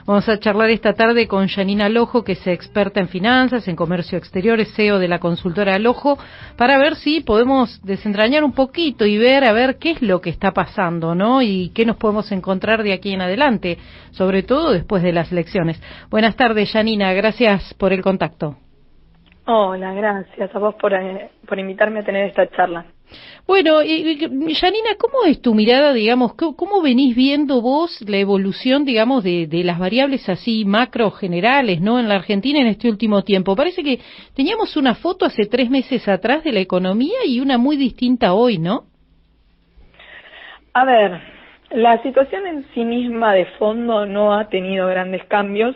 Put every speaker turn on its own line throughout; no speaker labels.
Vamos a charlar esta tarde con Yanina Lojo, que es experta en finanzas, en comercio exterior, es CEO de la consultora Lojo, para ver si podemos desentrañar un poquito y ver a ver qué es lo que está pasando, ¿no? Y qué nos podemos encontrar de aquí en adelante, sobre todo después de las elecciones. Buenas tardes, Yanina, gracias por el contacto.
Hola, gracias a vos por invitarme a tener esta charla.
Bueno, Yanina, ¿cómo es tu mirada, digamos, cómo venís viendo vos la evolución, digamos, de las variables así macro generales, ¿no? En la Argentina en este último tiempo. Parece que teníamos una foto hace 3 meses atrás de la economía y una muy distinta hoy, ¿no?
A ver, la situación en sí misma de fondo no ha tenido grandes cambios,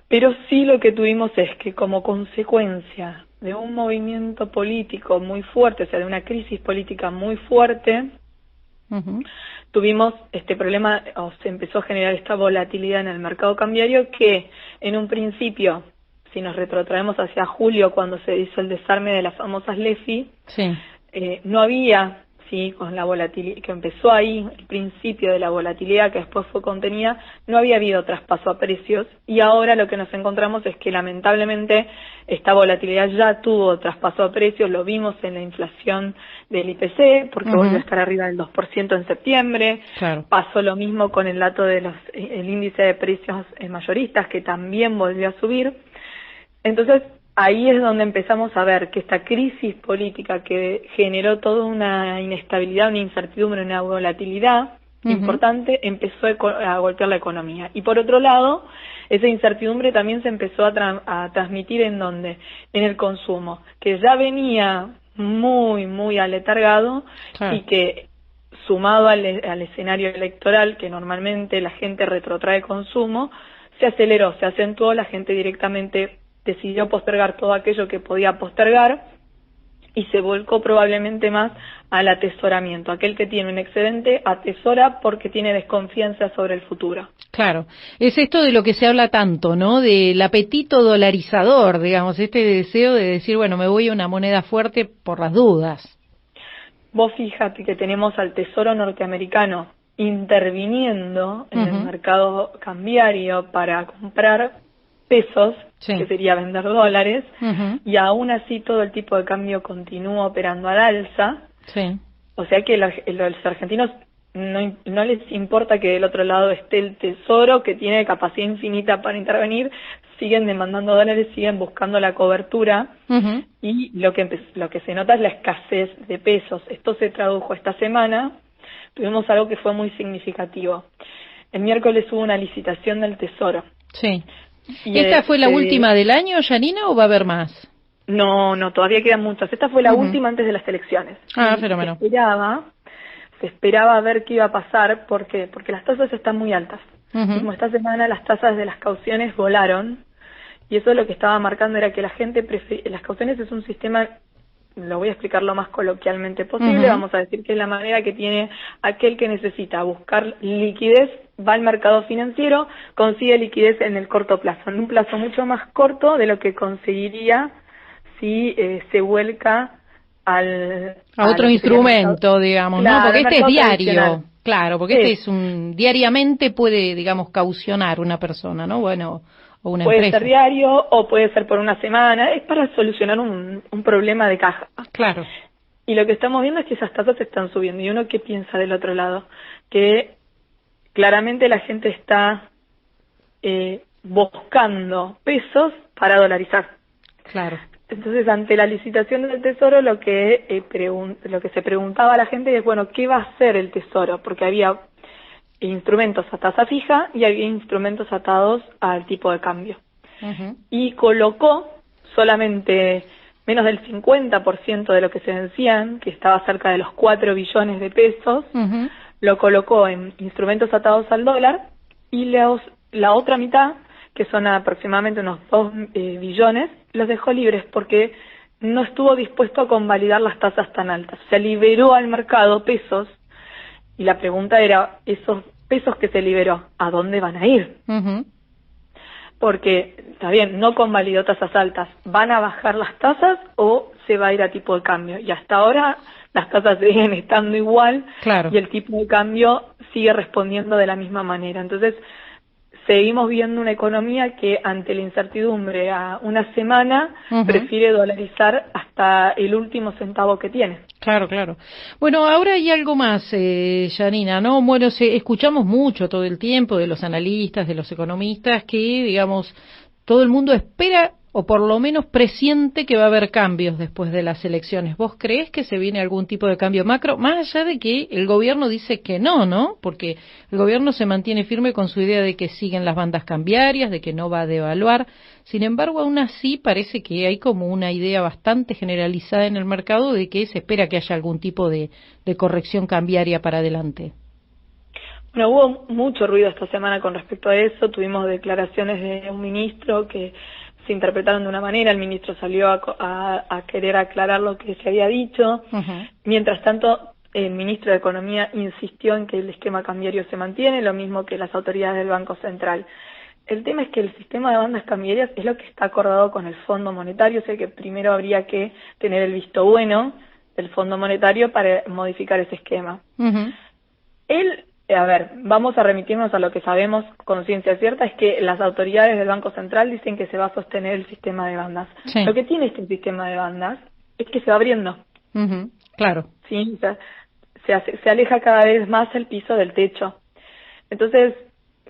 pero sí lo que tuvimos es que como consecuencia de un movimiento político muy fuerte, o sea, de una crisis política muy fuerte, tuvimos este problema, o se empezó a generar esta volatilidad en el mercado cambiario que en un principio, si nos retrotraemos hacia julio cuando se hizo el desarme de las famosas LEFI,
sí.
No había, sí, con la volatilidad, que empezó ahí, el principio de la volatilidad que después fue contenida, no había habido traspaso a precios y ahora lo que nos encontramos es que lamentablemente esta volatilidad ya tuvo traspaso a precios, lo vimos en la inflación del IPC, porque volvió a estar arriba del 2% en septiembre,
Claro.
Pasó lo mismo con el dato de el índice de precios mayoristas que también volvió a subir. Entonces, ahí es donde empezamos a ver que esta crisis política que generó toda una inestabilidad, una incertidumbre, una volatilidad importante, empezó a golpear la economía. Y por otro lado, esa incertidumbre también se empezó a transmitir ¿en dónde? En el consumo, que ya venía muy aletargado,
Claro.
y que sumado al escenario electoral, que normalmente la gente retrotrae consumo, se aceleró, se acentuó, la gente directamente decidió postergar todo aquello que podía postergar y se volcó probablemente más al atesoramiento. Aquel que tiene un excedente atesora porque tiene desconfianza sobre el futuro.
Claro, es esto de lo que se habla tanto, ¿no? Del apetito dolarizador, digamos, este deseo de decir, bueno, me voy a una moneda fuerte por las dudas.
Vos fíjate que tenemos al Tesoro norteamericano interviniendo en el mercado cambiario para comprar pesos,
Sí.
que sería vender dólares, y aún así todo el tipo de cambio continúa operando al alza.
Sí.
O sea que los argentinos no les importa que del otro lado esté el Tesoro, que tiene capacidad infinita para intervenir, siguen demandando dólares, siguen buscando la cobertura, y lo que se nota es la escasez de pesos. Esto se tradujo esta semana, tuvimos algo que fue muy significativo. El miércoles hubo una licitación del Tesoro.
Sí. Y ¿esta fue la última del año, Yanina, o va a haber más?
No, todavía quedan muchas. Esta fue la última antes de las elecciones.
Ah, fenómeno.
Se esperaba a ver qué iba a pasar, porque las tasas están muy altas. Como esta semana las tasas de las cauciones volaron, y eso lo que estaba marcando era que la gente las cauciones es un sistema, lo voy a explicar lo más coloquialmente posible, vamos a decir que es la manera que tiene aquel que necesita buscar liquidez, va al mercado financiero, consigue liquidez en el corto plazo, en un plazo mucho más corto de lo que conseguiría si se vuelca a
otro instrumento, digamos,
claro,
¿no? Porque este es diario, claro, porque este es diariamente puede, digamos, caucionar una persona, ¿no? Bueno, o una empresa.
Puede ser diario o puede ser por una semana, es para solucionar un problema de caja.
Claro.
Y lo que estamos viendo es que esas tasas están subiendo. ¿Y uno qué piensa del otro lado? Que claramente la gente está buscando pesos para dolarizar.
Claro.
Entonces, ante la licitación del Tesoro, lo que se preguntaba a la gente es, bueno, ¿qué va a hacer el Tesoro? Porque había instrumentos a tasa fija y había instrumentos atados al tipo de cambio. Y colocó solamente menos del 50% de lo que se vencían, que estaba cerca de los 4 billones de pesos, lo colocó en instrumentos atados al dólar, y la otra mitad, que son aproximadamente unos 2 billones, los dejó libres porque no estuvo dispuesto a convalidar las tasas tan altas. Se liberó al mercado pesos, y la pregunta era, esos pesos que se liberó, ¿a dónde van a ir? Porque, está bien, no convalidó tasas altas, ¿van a bajar las tasas o se va a ir a tipo de cambio? Y hasta ahora las tasas siguen estando igual,
claro,
y el tipo de cambio sigue respondiendo de la misma manera. Entonces, seguimos viendo una economía que ante la incertidumbre a una semana prefiere dolarizar hasta el último centavo que tiene.
Claro, claro. Bueno, ahora hay algo más, Janina, ¿no? Bueno, escuchamos mucho todo el tiempo de los analistas, de los economistas, que, digamos, todo el mundo espera o por lo menos presiente que va a haber cambios después de las elecciones. ¿Vos creés que se viene algún tipo de cambio macro? Más allá de que el gobierno dice que no, ¿no? Porque el gobierno se mantiene firme con su idea de que siguen las bandas cambiarias, de que no va a devaluar. Sin embargo, aún así parece que hay como una idea bastante generalizada en el mercado de que se espera que haya algún tipo de corrección cambiaria para adelante.
Bueno, hubo mucho ruido esta semana con respecto a eso. Tuvimos declaraciones de un ministro que se interpretaron de una manera, el ministro salió a querer aclarar lo que se había dicho. Mientras tanto, el ministro de Economía insistió en que el esquema cambiario se mantiene, lo mismo que las autoridades del Banco Central. El tema es que el sistema de bandas cambiarias es lo que está acordado con el Fondo Monetario, o sea que primero habría que tener el visto bueno del Fondo Monetario para modificar ese esquema. A ver, vamos a remitirnos a lo que sabemos con ciencia cierta, es que las autoridades del Banco Central dicen que se va a sostener el sistema de bandas. Sí. Lo que tiene este sistema de bandas es que se va abriendo.
Claro.
Sí, o sea, se aleja cada vez más el piso del techo. Entonces,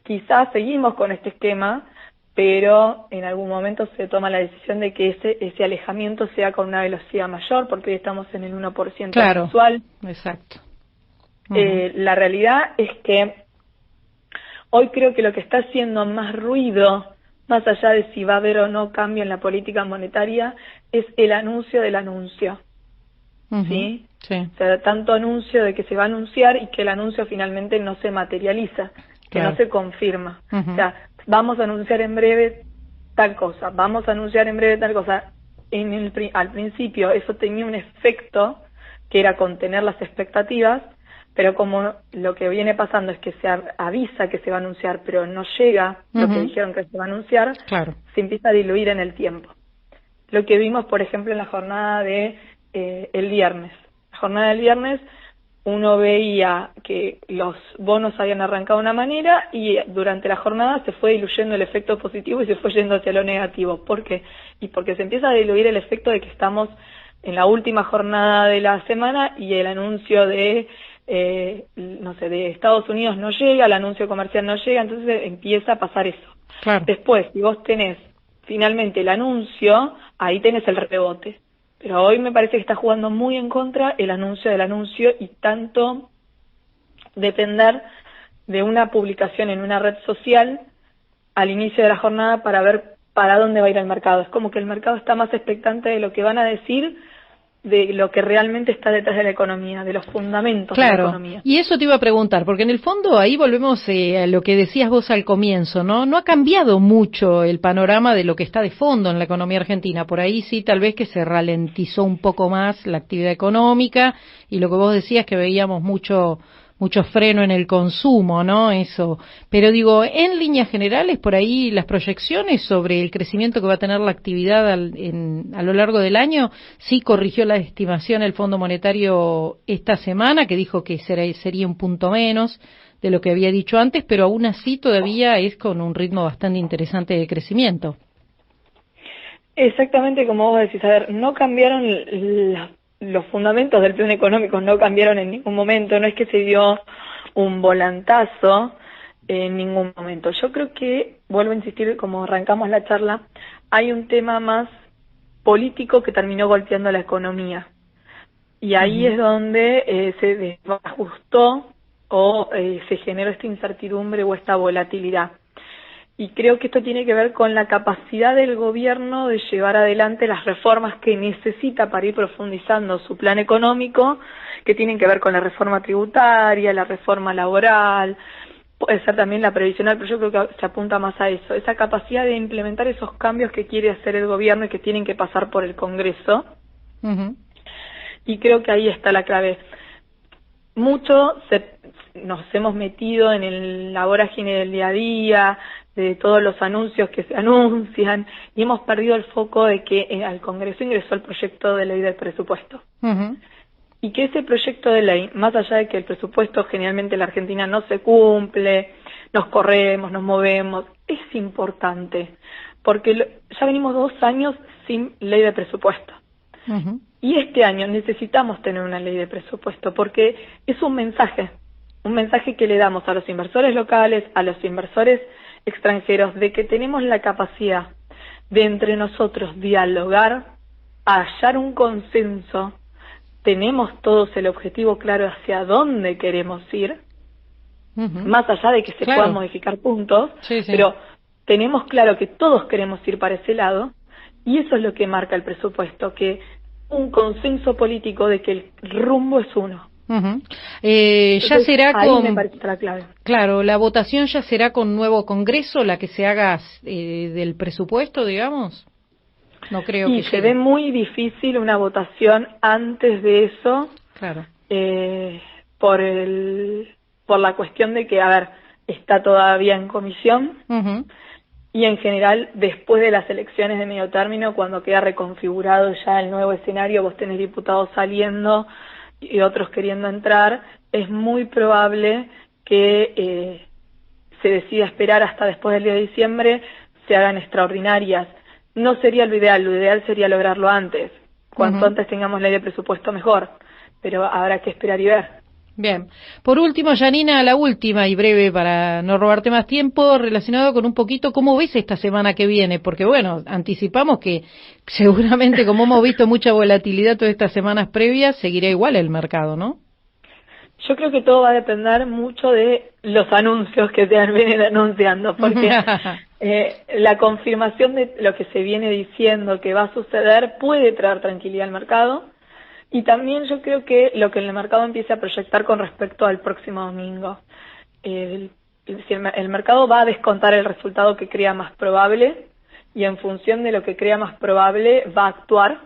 quizás seguimos con este esquema, pero en algún momento se toma la decisión de que ese alejamiento sea con una velocidad mayor, porque hoy estamos en el 1%
claro,
mensual.
Exacto.
La realidad es que hoy creo que lo que está haciendo más ruido, más allá de si va a haber o no cambio en la política monetaria, es el anuncio del anuncio. ¿Sí? Sí. O sea, tanto anuncio de que se va a anunciar y que el anuncio finalmente no se materializa, que no se confirma. O sea, vamos a anunciar en breve tal cosa, vamos a anunciar en breve tal cosa. Al principio eso tenía un efecto que era contener las expectativas, pero como lo que viene pasando es que se avisa que se va a anunciar, pero no llega lo que dijeron que se va a anunciar,
claro,
se empieza a diluir en el tiempo. Lo que vimos, por ejemplo, en la jornada de el viernes. La jornada del viernes uno veía que los bonos habían arrancado de una manera y durante la jornada se fue diluyendo el efecto positivo y se fue yendo hacia lo negativo. ¿Por qué? Y porque se empieza a diluir el efecto de que estamos en la última jornada de la semana y el anuncio de de Estados Unidos no llega, el anuncio comercial no llega, entonces empieza a pasar eso.
Claro.
Después, si vos tenés finalmente el anuncio, ahí tenés el rebote. Pero hoy me parece que está jugando muy en contra el anuncio del anuncio y tanto depender de una publicación en una red social al inicio de la jornada para ver para dónde va a ir el mercado. Es como que el mercado está más expectante de lo que van a decir, de lo que realmente está detrás de la economía, de los fundamentos de la economía.
Y eso te iba a preguntar, porque en el fondo ahí volvemos a lo que decías vos al comienzo, ¿no? No ha cambiado mucho el panorama de lo que está de fondo en la economía argentina. Por ahí sí, tal vez que se ralentizó un poco más la actividad económica y lo que vos decías que veíamos mucho freno en el consumo, ¿no? Eso. Pero digo, en líneas generales, por ahí las proyecciones sobre el crecimiento que va a tener la actividad a lo largo del año, sí corrigió la estimación el Fondo Monetario esta semana, que dijo que sería un punto menos de lo que había dicho antes, pero aún así todavía es con un ritmo bastante interesante de crecimiento.
Exactamente como vos decís, a ver, no cambiaron los fundamentos del plan económico, no cambiaron en ningún momento, no es que se dio un volantazo en ningún momento. Yo creo que, vuelvo a insistir, como arrancamos la charla, hay un tema más político que terminó golpeando la economía. Y ahí es donde se desajustó o se generó esta incertidumbre o esta volatilidad. Y creo que esto tiene que ver con la capacidad del gobierno de llevar adelante las reformas que necesita para ir profundizando su plan económico, que tienen que ver con la reforma tributaria, la reforma laboral, puede ser también la previsional, pero yo creo que se apunta más a eso, esa capacidad de implementar esos cambios que quiere hacer el gobierno y que tienen que pasar por el Congreso. Y creo que ahí está la clave. Mucho nos hemos metido en la vorágine del día a día, de todos los anuncios que se anuncian, y hemos perdido el foco de que al Congreso ingresó el proyecto de ley del presupuesto. y que ese proyecto de ley, más allá de que el presupuesto generalmente en la Argentina no se cumple, nos corremos, nos movemos, es importante, porque ya venimos 2 años sin ley de presupuesto.
Uh-huh.
Y este año necesitamos tener una ley de presupuesto, porque es un mensaje que le damos a los inversores locales, a los inversores extranjeros, de que tenemos la capacidad de entre nosotros dialogar, hallar un consenso, tenemos todos el objetivo claro hacia dónde queremos ir, más allá de que se puedan modificar puntos, pero tenemos claro que todos queremos ir para ese lado, y eso es lo que marca el presupuesto, que un consenso político de que el rumbo es uno.
Entonces, ya será
ahí me parece la clave.
Claro, la votación ya será con nuevo Congreso, la que se haga del presupuesto, digamos. No creo que
se ve muy difícil una votación antes de eso,
claro.
Por la cuestión de que, a ver, está todavía en comisión, y en general después de las elecciones de medio término, cuando queda reconfigurado ya el nuevo escenario, vos tenés diputados saliendo y otros queriendo entrar, es muy probable que se decida esperar hasta después del día de diciembre, se hagan extraordinarias. No sería lo ideal sería lograrlo antes. Cuanto antes tengamos ley de presupuesto, mejor, pero habrá que esperar y ver.
Bien. Por último, Yanina, la última y breve para no robarte más tiempo, relacionado con un poquito cómo ves esta semana que viene, porque bueno, anticipamos que seguramente, como hemos visto mucha volatilidad todas estas semanas previas, seguirá igual el mercado, ¿no?
Yo creo que todo va a depender mucho de los anuncios que se vienen anunciando, porque la confirmación de lo que se viene diciendo que va a suceder puede traer tranquilidad al mercado, y también yo creo que lo que el mercado empiece a proyectar con respecto al próximo domingo. El mercado va a descontar el resultado que crea más probable, y en función de lo que crea más probable va a actuar,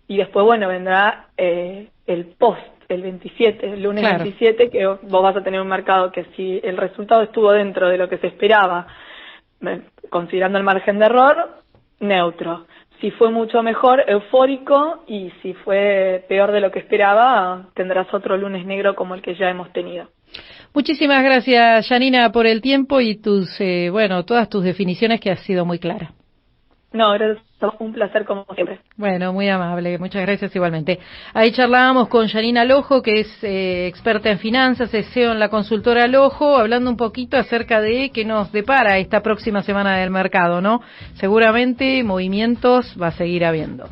y después, bueno, vendrá el post, el 27, el lunes 27, que vos vas a tener un mercado que si el resultado estuvo dentro de lo que se esperaba, considerando el margen de error, neutro. Si fue mucho mejor, eufórico, y si fue peor de lo que esperaba, tendrás otro lunes negro como el que ya hemos tenido.
Muchísimas gracias, Yanina, por el tiempo y todas tus definiciones, que has sido muy clara.
No, gracias, un placer como siempre.
Bueno, muy amable, muchas gracias igualmente. Ahí charlábamos con Yanina Lojo, que es experta en finanzas, es CEO en la consultora Lojo, hablando un poquito acerca de qué nos depara esta próxima semana del mercado, ¿no? Seguramente movimientos va a seguir habiendo.